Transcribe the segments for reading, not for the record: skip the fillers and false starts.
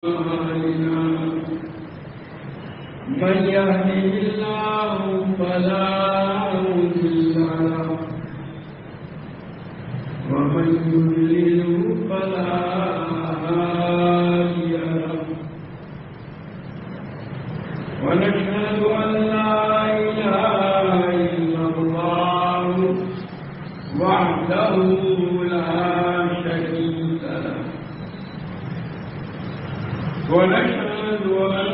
من يهده الله فلا مضل له ومن يضلل فلا هادي له ونشهد أن لا إله إلا الله وحده لا شريك له ونشهد أن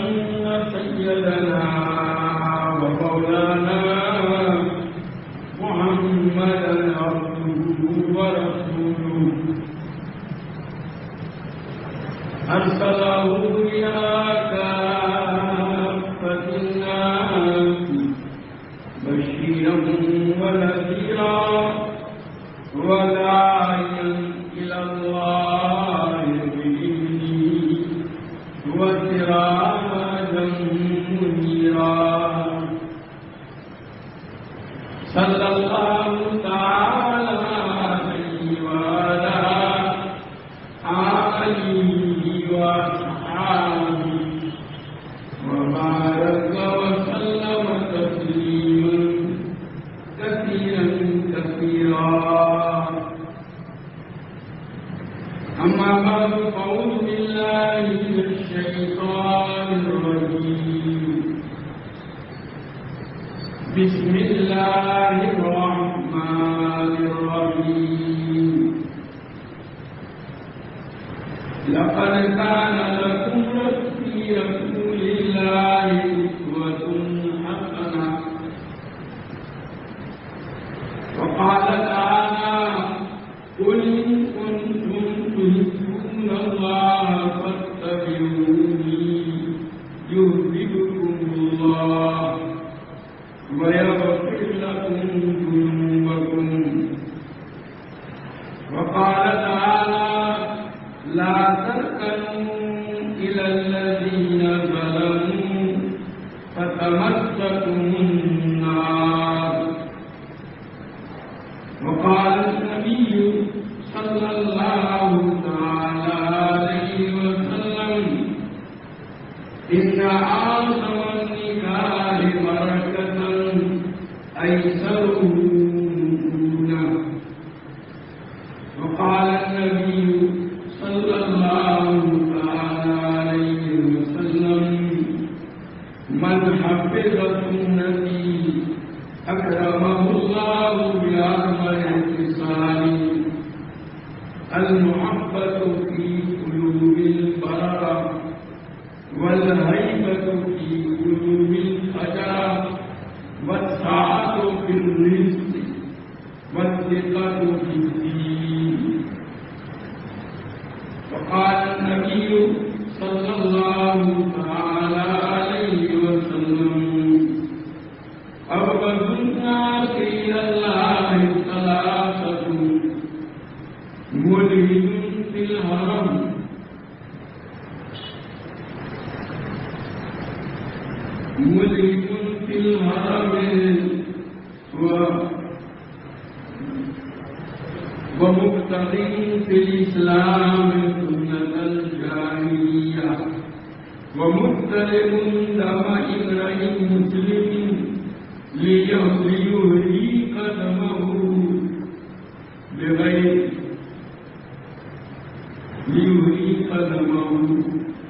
سيدنا ومولانا محمدا عبده ورسوله أرسله إلى كافة الناس بشيرا ونذيرا وداعيا إلى الله بإذنه وسراجا منيرا صلى الله تعالى عليه وعلى آله وأصحابه وبارك وسلم تسليما كثيرا كثيرا. أما بعد فأعوذ بالله من الشيطان الرجيم. بسم الله الرحمن الرحيم. لقد كان لكم في رسول الله أسوة حسنة. وقال تعالى: قل إن كنتم تحبون الله فاتبعوني يهدكم الله ويغفر لكم ذنوبكم. وقال تعالى: لا تركنوا إلى الذين ظلموا فتمسكم النار. وقال النبي صلى الله تعالى عليه وسلم: إن أعظم النكاح بركة أيسره مؤونة. وقال النبي صلى الله تعالى عليه وسلم: من حفظ سنتي أكرمه الله بأربع خصال: المحبة في قلوب البررة، والهيبة في قلوب الفجر، والسعة في الرزق، والثقة في الدين. وقال النبي صلى الله تعالى عليه وسلم: أبغض الناس إلى الله ثلاثة: ملحد في الحرم، ومبتغي في الإسلام سنة الجاهلية، ومبتلم دم امرئ مسلم ليهدي قدمه بغير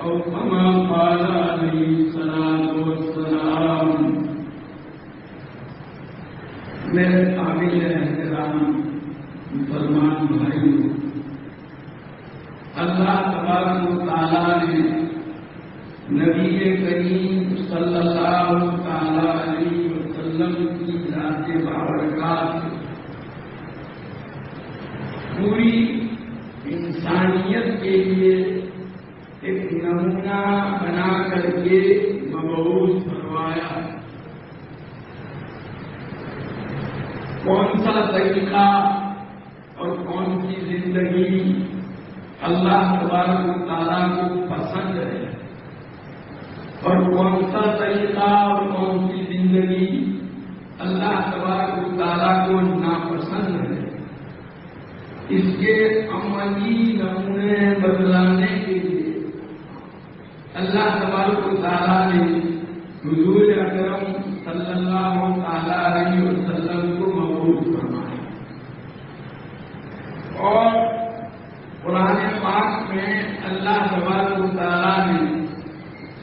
أو كما قال عليه الصلاة والسلام. میرے قابل احترام مسلمان بھائیوں، اللہ تبارک و تعالیٰ نے نبی کریم صلی اللہ تعالیٰ علیہ وسلم کی ذات بابرکات پوری انسانیت کے لیے ایک نمونہ بنا کر کے مبعوث فرمایا. کون سا طریقہ اور کون سی زندگی اللہ تبارک و تعالیٰ کو پسند ہے، اور کون سا طریقہ اور کون سی زندگی اللہ تبارک و تعالیٰ کو ناپسند ہے، اس کے عملی نمونے بدلانے کے لیے اللہ تبارک و تعالیٰ نے حضور اکرم صلی اللہ تعالیٰ علیہ وسلم کو مبعوث فرمایا، اور قرآن پاک میں اللہ تبارک و تعالیٰ نے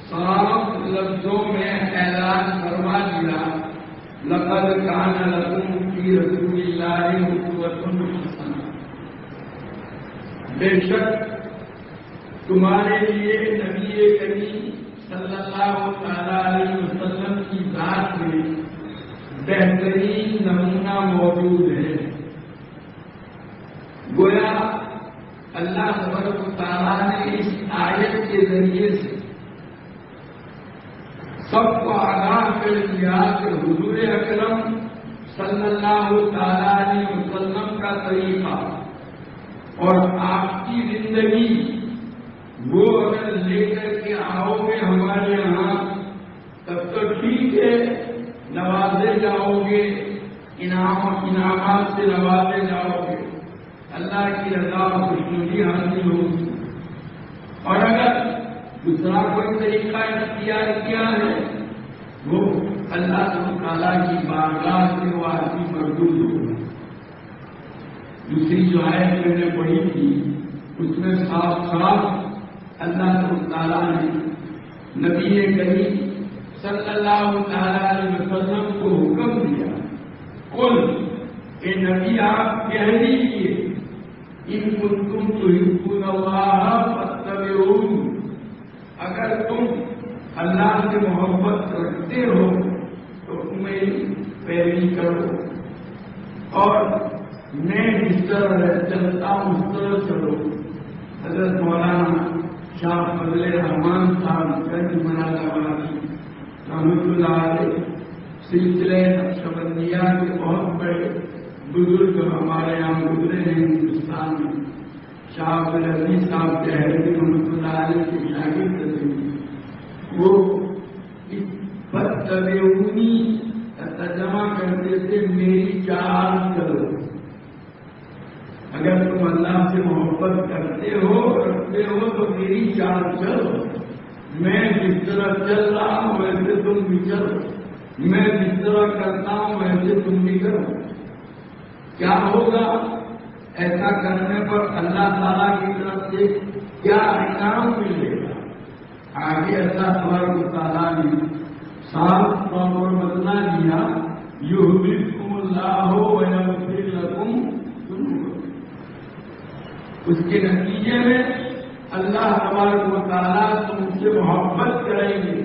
صاف لفظوں میں اعلان فرما دیا، لقد کان لکم فی رسول اللہ اسوۃ حسنہ، بے شک تمہارے لیے نبی کریم صلی اللہ تعالیٰ علیہ وسلم کی ذات میں بہترین نمونہ موجود ہے۔ گویا اللہ تبارک و تعالیٰ نے اس آیت کے ذریعے سے سب کو آگاہ کر دیا کہ حضور اکرم صلی اللہ تعالیٰ علیہ وسلم کا طریقہ اور آپ کی زندگی وہ اگر لے کر کے آؤ گے ہمارے یہاں تب تو ٹھیک ہے، نوازے جاؤ گے، انعامات سے نوازے جاؤ گے، اللہ کی رضا و خوشنودی حاصل ہوگی۔ اور اگر دوسرا کوئی طریقہ اختیار کیا ہے وہ اللہ تعالیٰ کی بارگاہ سے وہ آدمی مردود ہوگا۔ دوسری جو آیت میں نے پڑھی تھی اس میں صاف صاف اللہ تعالیٰ نے نبی کریم صلی اللہ تعالیٰ علیہ وسلم کو حکم دیا، قل کہ نبی آپ کہہ دیجیے، ان کنتم تحبون اللہ فاتبعونی، اگر تم اللہ سے محبت رکھتے ہو تو میری پیروی کرو، اور میں جس طرح چلتا ہوں اس طرح چلو۔ حضرت مولانا شاہ فضل الرحمان صاحب گنج منال آبادی رحمۃ اللہ علیہ سلسلہ نقشبندیہ کے بہت بڑے بزرگ ہمارے یہاں گزرے ہیں ہندوستان میں، شاہ عبدالعزیز صاحب دہلوی رحمۃ اللہ علیہ کے شاگرد تھے، وہ فاتبعونی کا ترجمہ کرتے تھے میری چال چلو۔ اگر تم اللہ سے محبت کرتے ہو رکھتے ہو تو میری چال چلو، میں جس طرح چل رہا ہوں ویسے تم بھی چلو، میں جس طرح کرتا ہوں ویسے تم بھی کرو۔ کیا ہوگا ایسا کرنے پر اللہ تعالیٰ کی طرف سے کیا انعام ملے گا؟ آگے اللہ تبارک و تعالیٰ نے صاف طور پر بتلا دیا، یحببکم اللہ ویغفر لکم ذنوبکم، اس کے نتیجے میں اللہ تبارک و تعالیٰ تم سے محبت کریں گے۔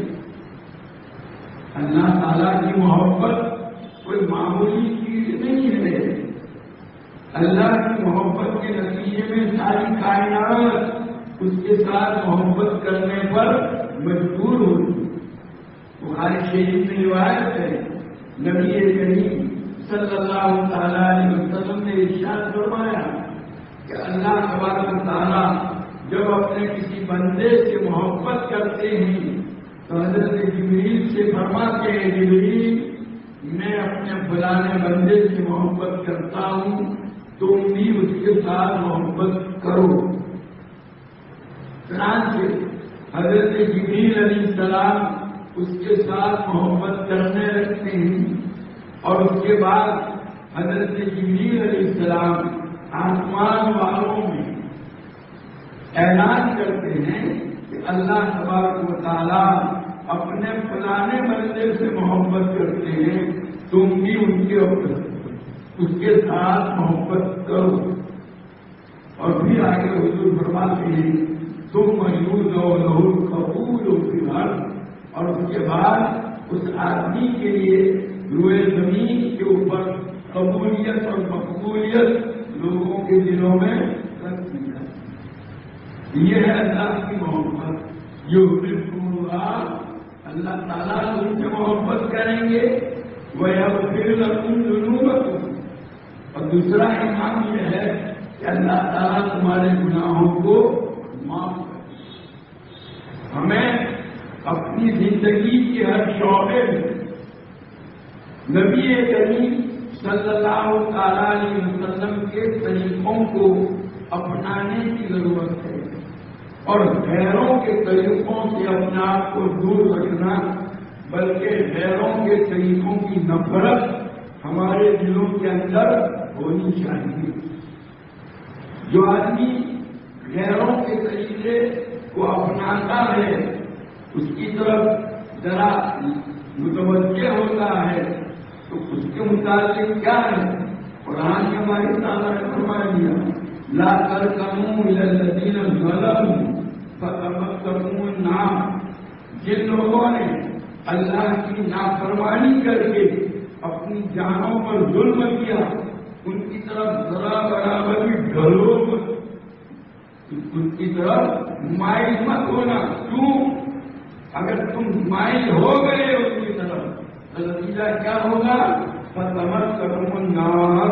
اللہ تعالیٰ کی محبت کوئی معمولی چیز نہیں ہے، اللہ کی محبت کے نتیجے میں ساری کائنات اس کے ساتھ محبت کرنے پر مجبور ہوتی۔ بخاری شریف میں روایت ہے، نبی کریم صلی اللہ تعالیٰ علیہ وسلم نے ارشاد فرمایا کہ اللہ تبارک و تعالیٰ جب اپنے کسی بندے سے محبت کرتے ہیں تو حضرت جبریل سے فرماتے ہیں، جبریل میں اپنے فلانے بندے سے محبت کرتا ہوں، تم بھی اس کے ساتھ محبت کرو۔ چنانچہ حضرت جبریل علیہ السلام اس کے ساتھ محبت کرنے لگتے ہیں، اور اس کے بعد حضرت جبریل علیہ السلام آسمان والوں میں اعلان کرتے ہیں کہ اللہ تبارک و تعالیٰ اپنے فلانے بندے سے محبت کرتے ہیں، تم بھی اس کے ساتھ محبت کرو۔ اور پھر آگے حضور فرماتے ہیں، تم مجبور ہو لہو قبول ہو فی، اور اس کے بعد اس آدمی کے لیے روئے زمین کے اوپر قبولیت اور مقبولیت لوگوں کے دلوں میں رکھ دی جاتی۔ یہ ہے اللہ کی محبت، یحببکم اللہ، اللہ تعالیٰ تم سے محبت کریں گے، ویغفر لکم ذنوبکم، اور دوسرا انعام یہ ہے کہ اللہ تعالیٰ تمہارے گناہوں کو معاف کرے۔ ہمیں اپنی زندگی کے ہر شعبے میں نبی کریم صلی اللہ تعالیٰ علیہ وسلم کے طریقوں کو اپنانے کی ضرورت ہے، اور غیروں کے طریقوں سے اپنے آپ کو دور رکھنا، بلکہ غیروں کے طریقوں کی نفرت ہمارے دلوں کے اندر ہونی چاہیے۔ جو آدمی غیروں کے طریقے کو اپناتا ہے اس کی طرف ذرا متوجہ ہوتا ہے تو اس کے متعلق کیا ہے؟ قرآن کے ہماری تعالیٰ نے فرما دیا لا ترکنوا الی الذین ظلموا فتمسکوا النار۔ جن لوگوں نے اللہ کی نافرمانی کر کے اپنی جانوں پر ظلم کیا ان کی طرف ذرا برابر بھی ڈھلو مت، ان کی طرف مائل مت ہونا۔ کیوں؟ اگر تم مائل ہو گئے ان کی طرف تو نتیجہ کیا ہوگا؟ فتمسکوا النار،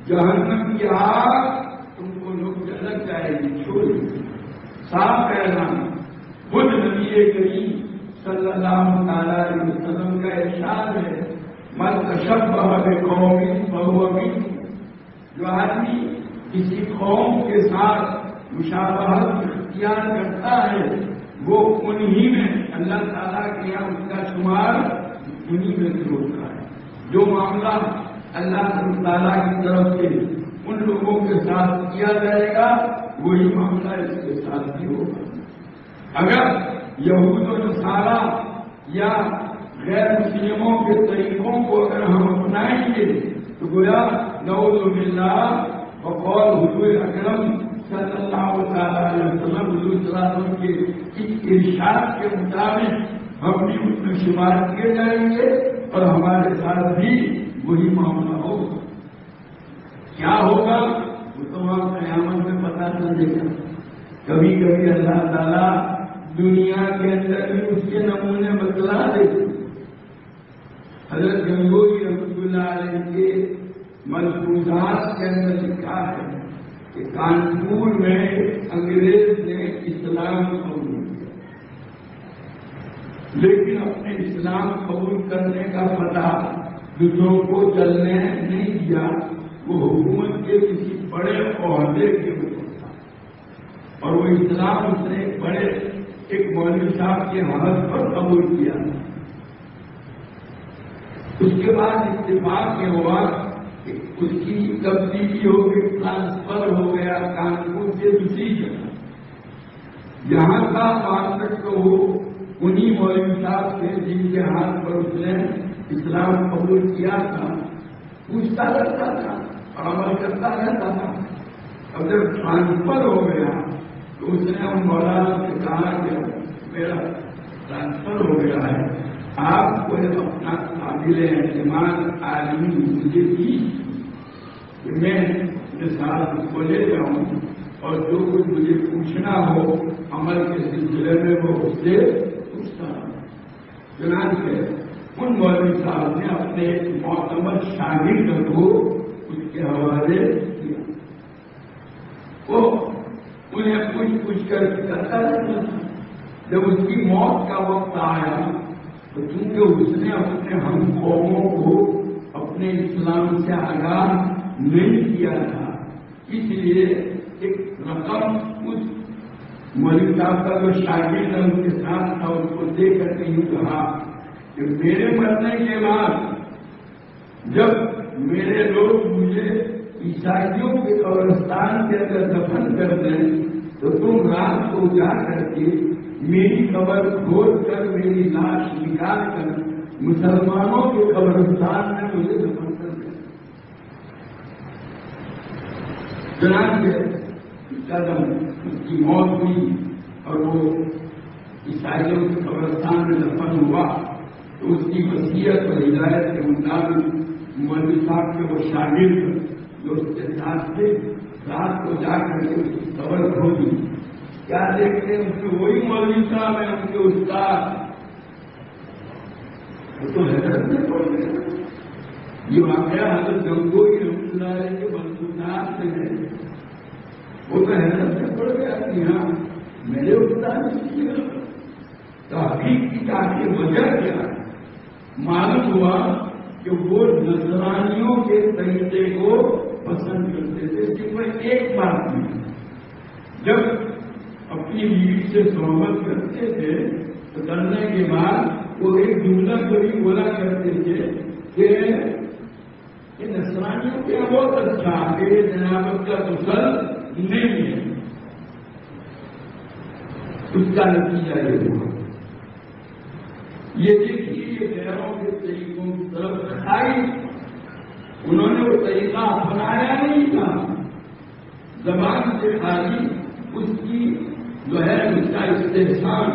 جہنم کی آگ تم کو لوگ جلک جائے گی، چھوڑ صاف اعلان۔ خود نبی کریم صلی اللہ تعالی علیہ وسلم کا ارشاد ہے من تشبہ بقوم فہو منہم۔ جو آدمی کسی قوم کے ساتھ مشابہت اختیار کرتا ہے وہ انہی میں، اللہ تعالیٰ کے یہاں اس کا شمار انہی میں سے ہوتا ہے۔ جو معاملہ اللہ تعالیٰ کی طرف سے ان لوگوں کے ساتھ کیا جائے گا وہی معاملہ اس کے ساتھ بھی ہوگا۔ اگر یہود و نصارہ یا غیر مسلموں کے طریقوں کو اگر ہم اپنائیں گے تو گویا نعوذ باللہ بقول حضور اکرم صلی اللہ علیہ وسلم، حضور صلی اللہ علیہ وسلم کے اس ارشاد کے مطابق ہم بھی اس میں شمار کیے جائیں گے اور ہمارے ساتھ بھی وہی معاملہ ہوگا۔ کیا ہوگا وہ تو ہم قیامت میں پتہ چلے گا۔ کبھی کبھی اللہ تعالیٰ دنیا کے اندر بھی اس کے نمونے بتلا دیتے۔ حضرت گنگوئی رحمۃ اللہ علیہ کے ملفوظات کے اندر لکھا ہے کہ کانپور میں انگریز نے اسلام قبول کیا، لیکن اپنے اسلام قبول کرنے کا پتہ دوسروں کو چلنے نہیں دیا۔ وہ حکومت کے کسی بڑے عہدے کے اوپر تھا اور وہ اسلام اس نے بڑے ایک مولوی صاحب کے حالت پر قبول کیا۔ اس کے بعد اتفاق یہ ہوا کہ اس کی تبدیلی ہو گئی، ٹرانسفر ہو گیا کانپور سے دوسری جگہ۔ یہاں کا مانسک تو وہ انہی مولوی صاحب سے جن کے ہاتھ پر اس نے اسلام قبول کیا تھا، پوچھتا رہتا تھا اور عمل کرتا رہتا تھا۔ اب جب ٹرانسفر ہو گیا تو اس نے ان مولانا سے کہا کہ میرا ٹرانسفر ہو گیا ہے، آپ کو اپنا قابل اعتماد عالمی مجھے دی کہ میں اپنے ساتھ اس کو لے جاؤں اور جو کچھ مجھے پوچھنا ہو عمل کے سلسلے میں وہ اس سے پوچھتا ہوں۔ چنانچہ ان مولوی صاحب نے اپنے معتمد شاگرد کو اس کے حوالے کیا۔ وہ انہیں پوچھ کر کرتا رہتا تھا۔ جب اس کی موت کا وقت آیا تو چونکہ اس نے اپنے ہم قوموں کو اپنے اسلام سے آگاہ نہیں کیا تھا، اس لیے ایک رقم اس مولوی صاحب کا جو شاگرد ان کے ساتھ تھا اس کو دے کر کے یوں کہا کہ میرے مرنے کے بعد جب میرے لوگ مجھے عیسائیوں کے قبرستان کے اندر دفن کر دیں تو تم رات کو جا کر کے میری قبر کھود کر میری لاش نکال کر مسلمانوں کے قبرستان میں مجھے دفن کر دیں۔ چنانچہ قدم اس کی موت ہوئی اور وہ عیسائیوں کے قبرستان میں دفن ہوا تو اس کی وصیت اور ہدایت کے مطابق مولوی صاحب کے وہ شاگرد جو اس کے ساتھ تھے رات کو جا کر کے اس کی قبر کھودی۔ کیا دیکھتے ہیں اس کے وہی مولوی صاحب ہیں ان کے استاد، وہ تو حیرت میں پڑ گئے۔ یہ واقعہ حضرت گنگوئی رحمۃ اللہ علیہ کے ملفوظات سے ہے۔ وہ تو حیرت میں پڑ گیا کہ ہاں میرے استاد کی تحقیق کی آخر وجہ کیا ہے؟ معلوم ہوا کہ وہ نصرانیوں کے طریقے کو پسند کرتے تھے۔ صرف ایک بات نہیں، جب اپنی بیوی سے صحبت کرتے تھے تو کرنے کے بعد وہ ایک جملہ کبھی بولا کرتے تھے کہ نصرانیوں کے بہت اچھا کہ جنابت کا غسل نہیں ہے. اس کا نتیجہ یہ ہوا. یہ دیکھیے یہ غیروں کے طریقوں کی طرف آئی. انہوں نے وہ طریقہ اپنایا نہیں تھا. زبان سے خالی اس کی جو ہے اس کا استحسان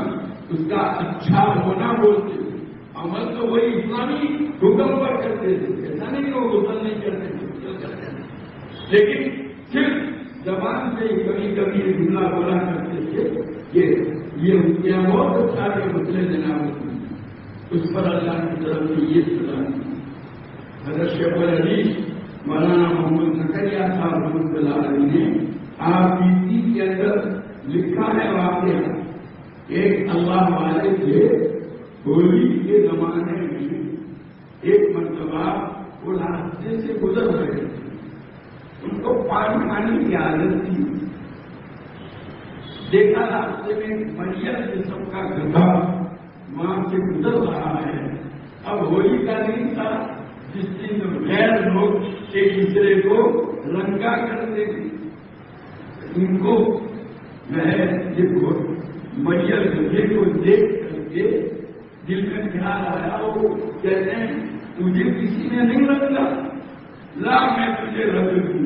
اس کا اچھا ہونا بولتے تھے. عمل تو وہی اسلامی حکم پر کرتے تھے. ایسا نہیں کہ وہ غسل نہیں کرتے تھے, لیکن صرف زبان سے کبھی کبھی یہ جملہ بولا کرتے تھے کہ یہ ان کے یہاں بہت اچھا کہ مسئلے جناب اس پر اللہ کی طرف سے یہ سزا. حضرت شیخ الحدیث مولانا محمد زکریا صاحب رحمۃ اللہ علیہ نے آپ کی کے اندر لکھا ہے واقعہ. ایک اللہ والے تھے, ہولی کے زمانے میں ایک مرتبہ وہ راستے سے گزر رہے تھے. ان کو پانی کھانے کی عادت تھی. دیکھا راستے میں مریم قسم کا گدھا وہاں سے گزر رہا ہے. اب ہولی کا دن تھا جس دن غیر لوگ ایک دوسرے کو رنگا کرتے تھے. ان کو دیکھو مریم گدھے کو دیکھ کر کے دل میں خیال آیا. وہ کہتے ہیں تجھے کسی نے نہیں رنگا, لا میں تجھے رنگ دوں.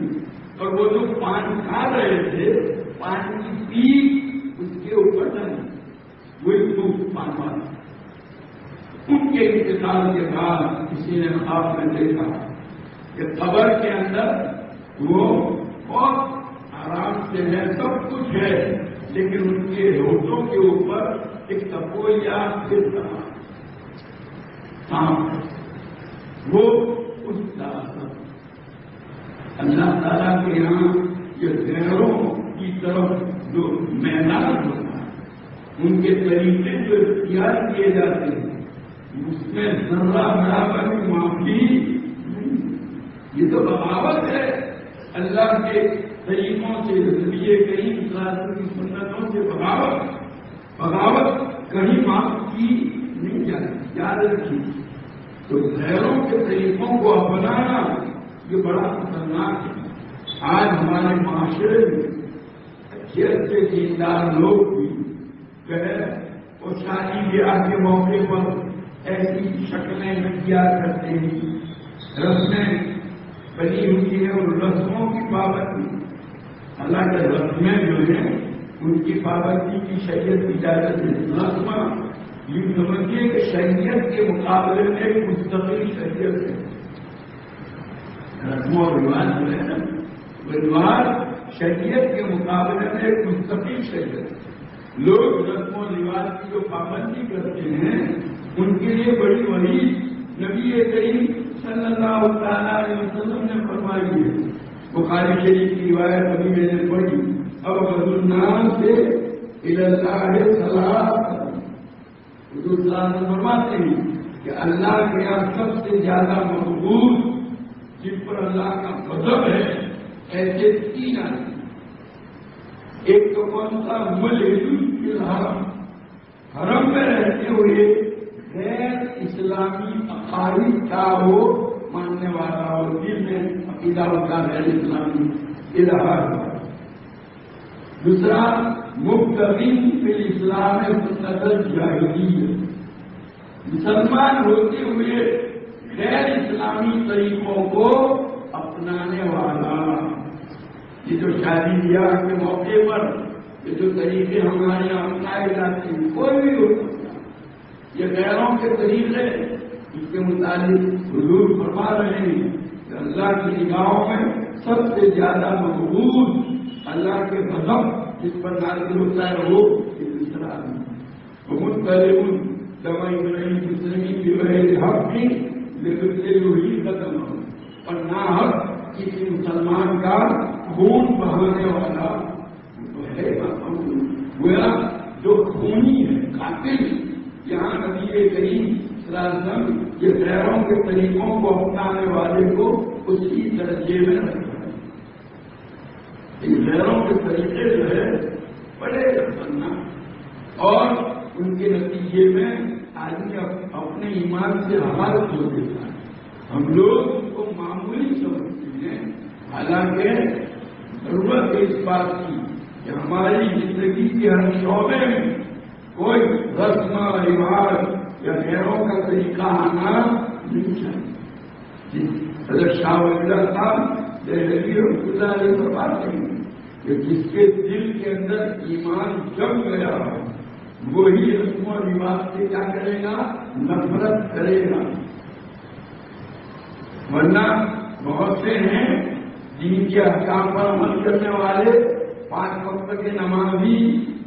اور وہ جو پانی کھا رہے تھے پانی کی پیپ اس کے اوپر ڈالی, وہی تو پانی. ان کے انتقال کے بعد کسی نے خواب میں دیکھا کہ قبر کے اندر وہ بہت آرام سے ہے, سب کچھ ہے, لیکن ان کے ہوٹوں کے اوپر ایک تپویا گر رہا. وہ اس کا اللہ تعالیٰ کے یہاں یہ غیروں کی طرف جو میدان ہوتا ہے ان کے طریقے جو اختیار کیے جاتے ہیں اس میں ذرہ برابر معافی نہیں. یہ تو بغاوت ہے اللہ کے طریقوں سے, نبی کریم صلی اللہ علیہ وسلم کی سنتوں سے بغاوت کہیں معاف کی نہیں جاتی. یاد رکھیے تو غیروں کے طریقوں کو اپنانا یہ بڑا خطرناک ہے. آج ہمارے معاشرے میں اچھے اچھے دیندار لوگ بھی اور شادی بیاہ کے موقع پر ایسی شکلیں اختیار کرتے ہیں, رسمیں بنی ہوئی ہیں اور رسموں کی پابندی. حالانکہ رسمیں جو ہیں ان کی پابندی کی شریعت کی اجازت ہے. رسم یہ سمجھیے کہ شریعت کے مقابلے میں ایک مستقل شریعت ہے. رسم و رواج جو ہے نا وہ رواج شریعت کے مقابلے میں ایک مستقل شریعت ہے. لوگ رسم و رواج کی جو پابندی کرتے ہیں ان کے لیے بڑی وعید نبی کریم صلی اللہ تعالیٰ علیہ وسلم نے فرمائی ہے. بخاری شریف کی روایت ابھی میں نے پڑھی. اب غض الناس سے الی اللہ صلاۃ, حضور صلی اللہ علیہ وسلم فرماتے ہیں کہ اللہ کے یہاں سب سے زیادہ مقبول جن پر اللہ کا غضب ہے ایسے 3 آدمی. ایک تو کون سا ملحد الحرم, حرم میں رہتے ہوئے غیر اسلامی عقائد کا وہ ماننے والا اور دل میں عقیدہ کا غیر اسلامی اظہار. دوسرا مبتغی فی الاسلام سنت الجاہلیہ, مسلمان ہوتے ہوئے غیر اسلامی طریقوں کو اپنانے والا. یہ جو شادی بیاہ کے موقع پر یہ جو طریقے ہمارے یہاں اپنائے جاتے ہیں کوئی بھی ہو سکتا, یہ غیروں کے طریقے اس کے متعلق حضور فرما رہے ہیں کہ اللہ کی نگاہوں میں سب سے زیادہ مقبول اللہ کے غضب جس پر نازل ہوتا ہے وہ دوسرا آدمی. مختلف دوائی بڑی دوسرے کی غیر حق کی لیکن وہی ختم ہو, اور نہ حق کسی مسلمان کا خون بہانے والا تو ہے گویا جو خونی ہے قاتل. یہاں نبی کریم صلی اللہ علیہ وسلم یہ غیروں کے طریقوں کو اپنانے والے کو اسی درجے میں رکھا ہے. ان غیروں کے طریقے جو ہے بڑے خطرناک اور ان کے نتیجے میں آدمی اپنے ایمان سے حال کھو دیتا ہے. ہم لوگ ان کو معمولی سمجھتے ہیں، حالانکہ ضرورت ہے اس بات کی کہ ہماری زندگی کے ہر شعبے میں کوئی رسم رواج یا غیروں کا طریقہ آنا نہیں چاہیے. حضرت شاہ ولی اللہ صاحب دہلوی رحمۃ اللہ علیہ فرماتے ہیں کہ جس کے دل کے اندر ایمان جم گیا ہو وہی رسم و رواج سے کیا کرے گا؟ نفرت کرے گا. ورنہ بہت سے ہیں دین کے احکام پر عمل کرنے والے، 5 وقت کے نمازی،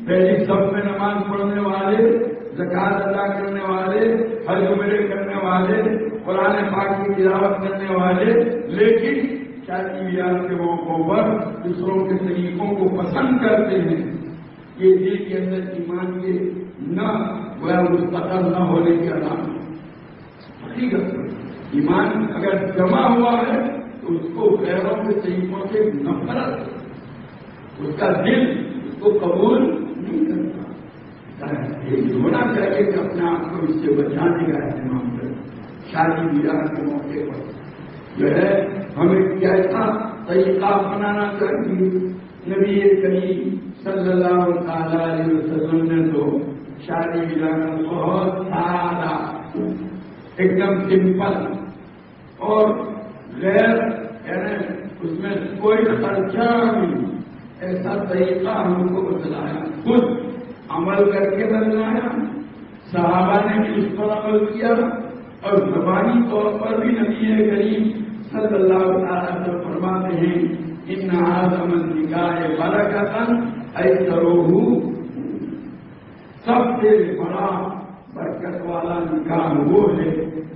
پہلی صف میں نماز پڑھنے والے، زکات ادا کرنے والے، حج عمرے کرنے والے، قرآن پاک کی تلاوت کرنے والے، لیکن شادی بیاہ کے موقعوں پر دوسروں کے طریقوں کو پسند کرتے ہیں. یہ دل کے اندر ایمان کے نہ مستقل نہ ہونے کی علامت. حقیقت ایمان اگر جمع ہوا ہے تو اس کو غیروں کے طریقوں سے نفرت، اس کا دل اس کو قبول نہیں کرتا. یہ ہونا چاہیے کہ اپنے آپ کو اس سے بچانے کا اہتمام کریں. شادی بیاہ کے موقع پر جو ہے ہمیں کیسا طریقہ اپنانا چاہیے. نبی کریم صلی اللہ تعالی علیہ وسلم نے تو شادی بیاہ کا بہت سادہ، ایک دم سمپل اور غیر یعنی اس میں کوئی خرچہ نہیں، ایسا طریقہ ہم کو بتلایا، خود عمل کر کے بتلایا. صحابہ نے بھی اس پر عمل کیا اور زبانی طور پر بھی نبی کریم صلی اللہ تعالی وسلم فرماتے ہیں ان اعظم النکاح برکۃ ایسرہ، سب سے بڑا برکت والا نکاح وہ ہے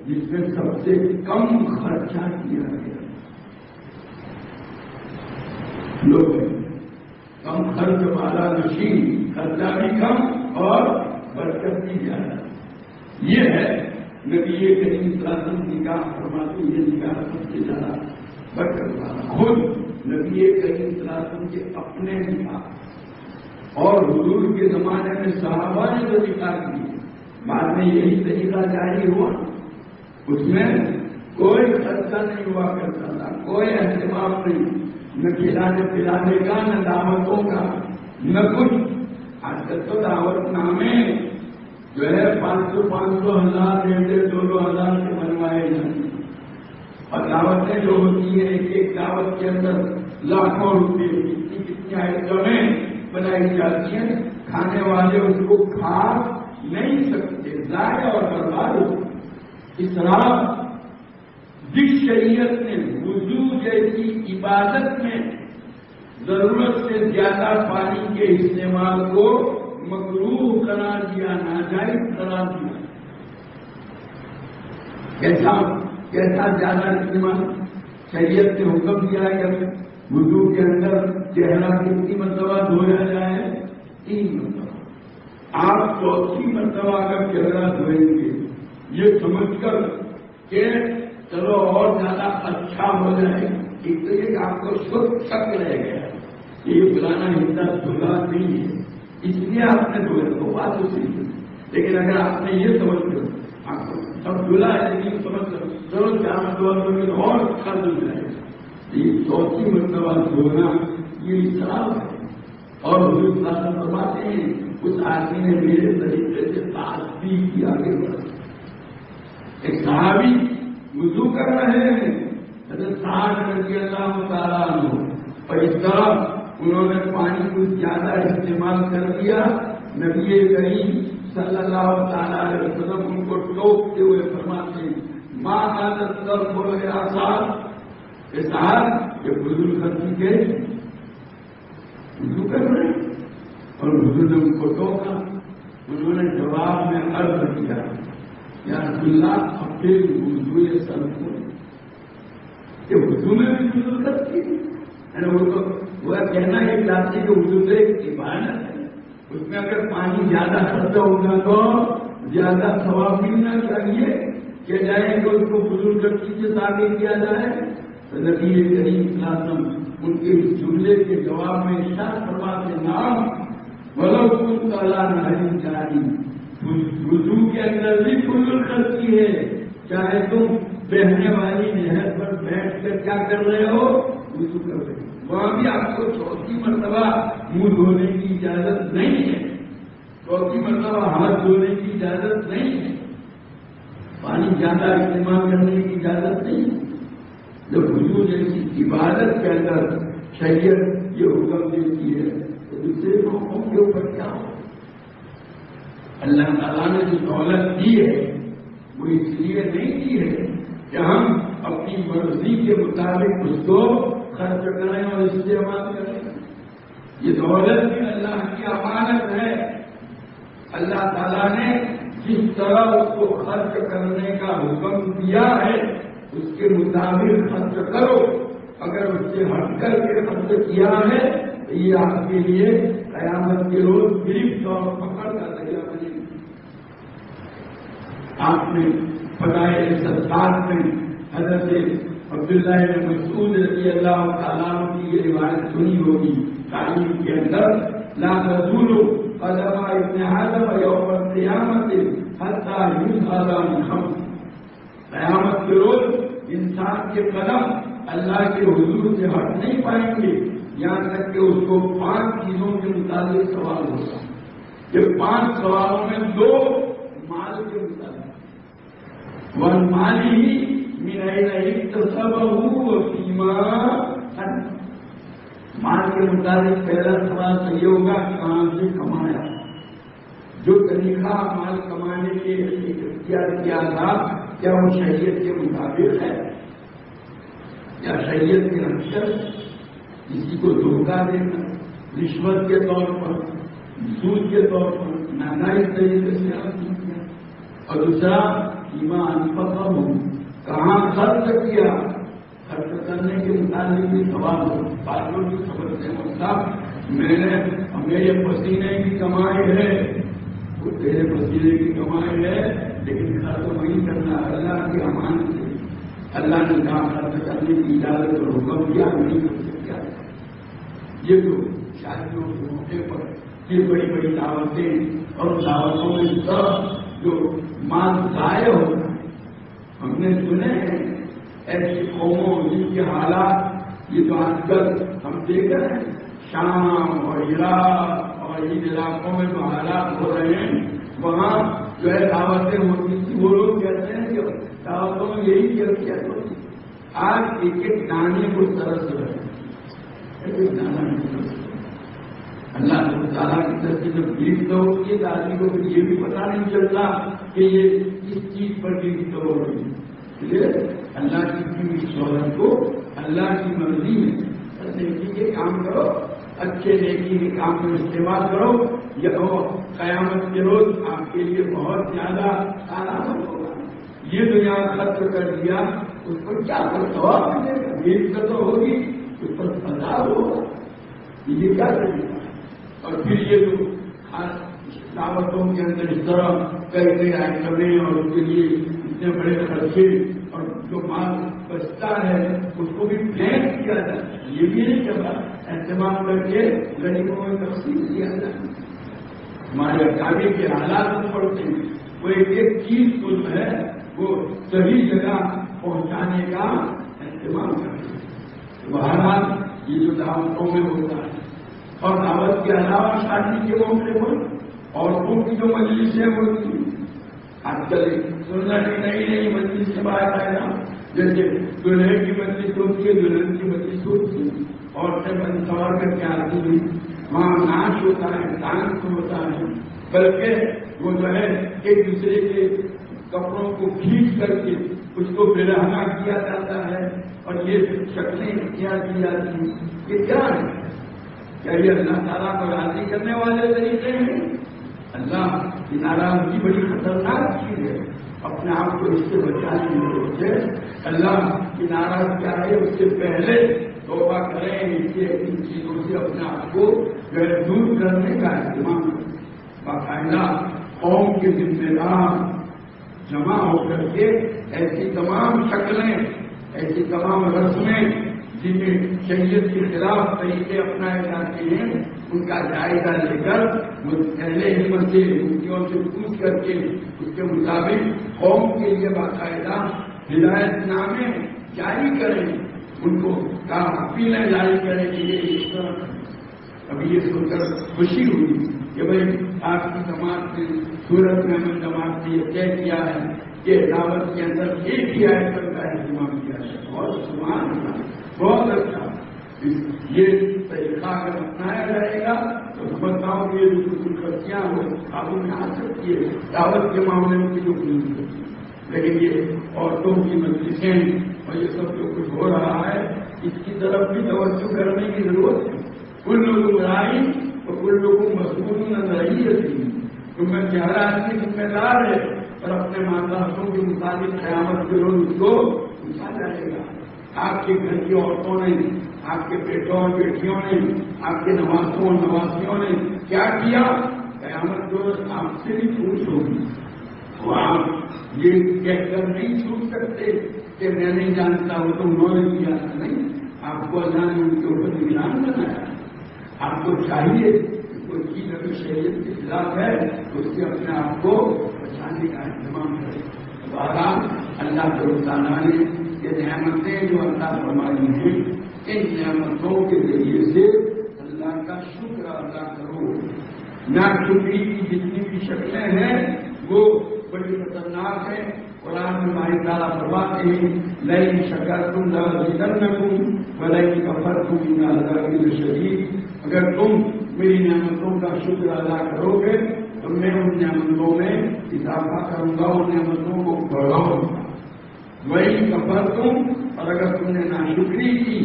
جس میں سب سے کم خرچہ کیا گیا. لوگ کم خرچ والا نشین، خرچہ بھی کم اور برکت بھی زیادہ. یہ ہے نبی کریم صلی اللہ علیہ وسلم نکاح فرماتے ہیں، یہ نکاح سب سے زیادہ برکت والا. خود نبی کریم صلی اللہ علیہ وسلم کے اپنے نکاح اور حضور کے زمانے میں صحابہ نے جو نکاح کیے، بعد میں یہی طریقہ جاری ہوا. اس میں کوئی خرچہ نہیں ہوا کرتا تھا، کوئی اہتمام نہیں، نہ کھلانے پلانے کا، نہ دعوتوں کا، نہ کچھ. آج کل تو دعوت نامے جو ہے 500 1000 1,500 2,000 کے بنوائے جاتے ہیں، اور دعوتیں جو ہوتی ہیں ایک دعوت کے اندر لاکھوں روپے کتنی آئٹمیں بنائی جاتی ہیں. کھانے والے اس کو کھا نہیں سکتے، ضائع اور برباد ہو. اسراف جس شریعت نے وضو جیسی عبادت میں ضرورت سے زیادہ پانی کے استعمال کو مکروہ قرار دیا، ناجائز قرار دیا. کیسا زیادہ استعمال؟ شریعت نے حکم دیا ہے کہ وضو کے اندر چہرہ کتنی مرتبہ دھویا جائے؟ 3 مرتبہ. آپ 4تھی مرتبہ اگر چہرہ دھوئیں گے یہ سمجھ کر کہ چلو اور زیادہ اچھا ہو جائے، ایک تو یہ کہ آپ کو شک رہ گیا یہ فلانا حصہ دھلا نہیں ہے اس لیے آپ نے دھویا، وہ بات اسی ہے. لیکن اگر آپ نے یہ سمجھ کر آپ کو سب دھلا ہے لیکن سمجھ کر چلو 4 مرتبہ اور اچھا دھل جائے گا، یہ 4تھی مرتبہ دھونا یہ اسراف ہے. اور حضور صلی اللہ علیہ وسلم فرماتے ہیں اس آدمی نے میرے طریقے سے تعصیب کی آگے بڑھا. ایک صحابی وضو کر رہے ہیں، حضرت سعد رضی اللہ تعالیٰ عنہ، اور اس طرح انہوں نے پانی کو زیادہ استعمال کر دیا. نبی کریم صلی اللہ تعالیٰ علیہ وسلم ان کو ٹوکتے ہوئے فرماتے ہیں ماں عادت کر بولے آسان صاحب یہ بزرگ کرتی کے وضو کر رہے ہیں. اور حضور نے ان کو ٹوکا. انہوں نے جواب میں عرض کیا یا رسول اللہ اپنے وضو سر کو کہ وضو میں بھی وضو کرتی ہے. وہ کہنا یہ چاہتے کہ وضو سے عبادت ہے، اس میں اگر پانی زیادہ خرچہ ہوگا تو زیادہ ثواب ملنا چاہیے کہ جائے کہ اس کو وضو کرتی سے تعبیر کیا جائے. تو نبی کریم صلی اللہ علیہ وسلم ان کے اس جملے کے جواب میں ارشاد فرماتے نام ولو كنت على نهر جاری، وضو کے اندر بھی کل خرچی ہے، چاہے تم بہنے والی نہر پر بیٹھ کر کیا کر رہے ہو، وضو کر رہے ہو، وہاں بھی آپ کو چوتھی مرتبہ منہ دھونے کی اجازت نہیں ہے، چوتھی مرتبہ ہاتھ دھونے کی اجازت نہیں ہے، پانی زیادہ استعمال کرنے کی اجازت نہیں ہے۔ جب وضو جیسی عبادت کے اندر شریعت یہ حکم دیتی ہے تو دوسرے لوگوں کے اوپر کیا ہو؟ اللہ تعالیٰ نے جو دولت دی ہے وہ اس لیے نہیں دی ہے کہ ہم اپنی مرضی کے مطابق اس کو خرچ کریں اور استعمال کریں۔ یہ دولت بھی اللہ کی امانت ہے، اللہ تعالیٰ نے جس طرح اس کو خرچ کرنے کا حکم دیا ہے اس کے مطابق خرچ کرو، اگر اس سے ہٹ کر کے خرچ کیا ہے تو یہ آپ کے لیے قیامت کے روز گرفت اور پکڑ کا ذریعہ بنے گی۔ آپ نے فضائل صدقات میں حضرت عبداللہ بن مسعود رضی اللہ تعالیٰ کی یہ روایت سنی ہوگی، تعلیم کے اندر لا تزول قدم ابن آدم یوم القیامت حتی یسأل عن خمس، قیامت کے روز انسان کے قدم اللہ کے حضور سے ہٹ نہیں پائیں گے یہاں تک کہ اس کو 5 چیزوں کے متعلق سوال ہوگا۔ یہ 5 سوالوں میں 2 مال کے متعلق، والمال ہی من این اکتسبہ وفیما انفقہ، مال کے متعلق پہلا سوال تو یہ ہوگا کہاں سے کمایا، جو طریقہ مال کمانے کے اختیار کیا تھا کیا وہ شریعت کے مطابق ہے، یا شریعت کے اندر کسی کو دھوکہ دینا، رشوت کے طور پر، سود کے طور پر، ناجائز طریقے سے حاصل کیا، اور دوسرا ایمان انفقہ ہو، کہاں خرچ کیا، خرچ کرنے کے متعلق بھی سوال ہو، باتوں کی سمجھتے ہیں صاحب میں نے میرے پسینے کی کمائی ہے، وہ تیرے پسینے کی کمائی ہے لیکن خرچ وہی کرنا اللہ کی امانت ہے، اللہ نے کہا خرچ کرنے کی اجازت اور حکم کیا نہیں کر سکتا۔ یہ تو شادیوں کے موقع پر یہ بڑی بڑی دعوتیں اور دعوتوں میں سب جو مال ضائع ہوتا ہے، ہم نے سنے ہیں ایسی قوموں جن کے حالات یہ تو آج کل ہم دیکھ رہے ہیں شام اور عراق اور ان علاقوں میں جو حالات ہو رہے ہیں وہاں جو ہے دعوتیں ہوتی تھی، وہ لوگ کہتے ہیں کہ دعوتوں میں یہی کیفیت ہوتی، آج ایک ایک دانے کو ترس رہے ہیں، اللہ تعالیٰ کی طرف سے جب گرفت ہوتی ہے تو آدمی کو یہ بھی پتا نہیں چلتا کہ یہ کس چیز پر گرفت ہو رہی ہے، اس لیے اللہ کی شہرت کو اللہ کی مرضی میں نیکی کے کام کرو، اچھے نیکی کے کام میں استعمال کرو، یہ قیامت کے روز آپ کے لیے بہت زیادہ آرام ہوگا۔ یہ دنیا خرچ کر دیا اس پر کیا ثواب ملے گا، گرفت تو ہوگی اس پر سزا ہوگا، یہ کیا کرے گا؟ اور پھر یہ جو خاص دعوتوں کے اندر اس طرح کئی آئٹمیں اور اس کے لیے اتنے بڑے خرچے اور جو مال بچتا ہے اس کو بھی پھینک کیا جاتا ہے، یہ بھی نہیں کہ اہتمام کر کے غریبوں میں تقسیم کیا جاتا ہے۔ ہمارے اکابر کے حالات میں پڑتے ہیں، وہ ایک ایک چیز کو جو ہے وہ صحیح جگہ پہنچانے کا اہتمام کرتے ہیں۔ بہرحال یہ جو دعوتوں میں ہوتا ہے اور دعوت کے علاوہ شادی کے موقع پر عورتوں کی جو مجلسیں ہوتی ہیں، آج کل سننا کی نئی مجلس سے بات آئے گا، جیسے دلہے کی مجلس ہوتی ہے، دلہن کی مجلس ہوتی ہے، عورتیں بن سوار کر کے آتی ہیں، وہاں ناچ ہوتا ہے، ڈانس ہوتا ہے، بلکہ وہ جو ہے ایک دوسرے کے کپڑوں کو کھینچ کر کے اس کو برہنہ کیا جاتا ہے اور یہ شکلیں اختیار کی جاتی ہیں۔ یہ کیا ہے؟ کیا یہ اللہ تعالیٰ کو راضی کرنے والے طریقے ہیں؟ اللہ کی ناراضگی بڑی خطرناک چیز ہے، اپنے آپ کو اس سے بچانے کی ضرورت ہے۔ اللہ کی ناراض کیا ہے اس سے پہلے توبہ کریں، اس سے ان چیزوں سے اپنے آپ کو دور کرنے کا اہتمام کریں۔ باقاعدہ قوم کے ذمہ دار جمع ہو کر کے ایسی تمام شکلیں، ایسی تمام رسمیں جن میں شریعت کے خلاف طریقے اپنائے جاتے ہیں ان کا جائزہ لے کر پہلے ہی مفتیوں سے پوچھ کر کے اس کے مطابق قوم کے لیے باقاعدہ ہدایت نامے جاری کریں، ان کو اپیلیں جاری کریں کہ یہ اس طرح۔ ابھی یہ سن کر خوشی ہوئی کہ بھائی آپ کی جماعت نے سورت میں ہمیں جماعت نے یہ طے کیا ہے کہ دعوت کے اندر ایک ہی آیت کا اہتمام کیا ہے۔ بہت سبحان اللہ، بہت اچھا۔ یہ طریقہ اگر اپنایا جائے گا تو بتاؤ کہ یہ جو کچھ خرچیاں ہو قابو میں آ سکتی ہے دعوت کے معاملے میں جو کچھ، لیکن یہ عورتوں کی مجلسیں اور یہ سب جو کچھ ہو رہا ہے اس کی طرف بھی توجہ کرنے کی ضرورت ہے۔ کل لوگوں رائی اور کل لوگوں مسئول نظر آئی ہے، ان میں چہرہ آدمی ذمہ دار ہے اور اپنے مانداسوں کے مطابق قیامت کے روز اس کو پوچھا جائے گا۔ آپ کے گھر کی عورتوں نے، آپ کے بیٹوں اور بیٹیوں نے، آپ کے نواسوں اور نواسیوں نے کیا کیا؟ قیامت کو آپ سے بھی پوچھ ہوگی۔ تو آپ یہ کہہ کر نہیں چھوٹ سکتے کہ میں نہیں جانتا وہ تو انہوں نے کیا تھا، نہیں، آپ کو اللہ نے ان کے اوپر نگران بنایا۔ آپ کو چاہیے کہ کوئی چیز اگر شریعت کے خلاف ہے تو اس سے اپنے آپ کو بچانے کا اہتمام کرے۔ بہرحال اللہ تعالیٰ نے یہ نعمتیں جو اللہ فرمائی ہیں، ان نعمتوں کے ذریعے سے اللہ کا شکر ادا کرو۔ ناشکری کی جتنی بھی شکلیں ہیں وہ بڑی خطرناک ہیں۔ قرآن میں ہماری تعالیٰ فرماتے ہیں لئن شکرتم لأزیدنکم ولئن کفرتم ان عذابی لشدید، اگر تم میری نعمتوں کا شکر ادا کرو گے تو میں ان نعمتوں میں اضافہ کروں گا، ان نعمتوں کو بڑھاؤں گا۔ وہی کفرتم، اور اگر تم نے ناشکری کی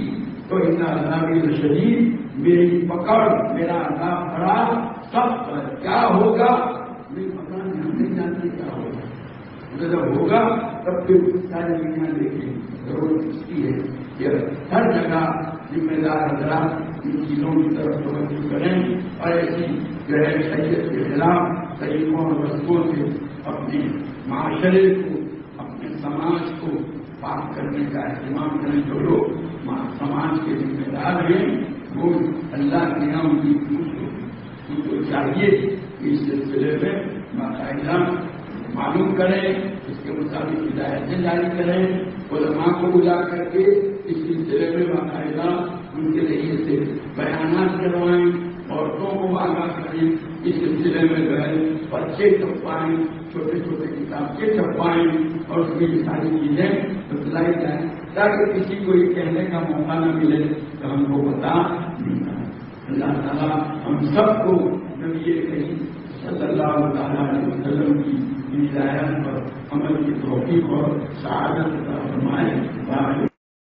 تو ان عذابی لشدید، میری پکڑ، میرا عذاب بڑا سخت ہے۔ کیا ہوگا؟ نہیں پتا نہیں، ہم نہیں جانتے کیا ہوگا۔ جب ہوگا تب پھر ساری دنیا دیکھیں۔ ضرورت اس کی ہے کہ ہر جگہ ذمہ دار حضرات ان چیزوں کی طرف توجہ کریں اور ایسی غیر شریعت کے خلاف طریقوں اور رسموں سے اپنے معاشرے کو، اپنے سماج کو پاک کرنے کا اہتمام کریں۔ جو لوگ سماج کے ذمہ دار ہیں وہ اللہ کے یہاں ان کی پوچھ ان کو چاہیے کہ اس سلسلے میں باقاعدہ معلوم کریں، اس کے مطابق ہدایتیں جاری کریں، علماء کو بلا کر کے اس سلسلے میں باقاعدہ ان کے ذریعے سے بیانات کروائیں، عورتوں کو آگاہ کریں، اس سلسلے میں گئے پرچے چھپائیں، چھوٹے چھوٹے کتابچے چھپائیں اور اس میں یہ ساری چیزیں بتلائی جائیں تاکہ کسی کو یہ کہنے کا موقع نہ ملے تو ہم کو بتا نہیں۔ اللہ تعالیٰ ہم سب کو نبی کریم صلی اللہ تعالیٰ علیہ وسلم کی ہدایت پر عمل کی توفیق اور سعادت عطا فرمائے۔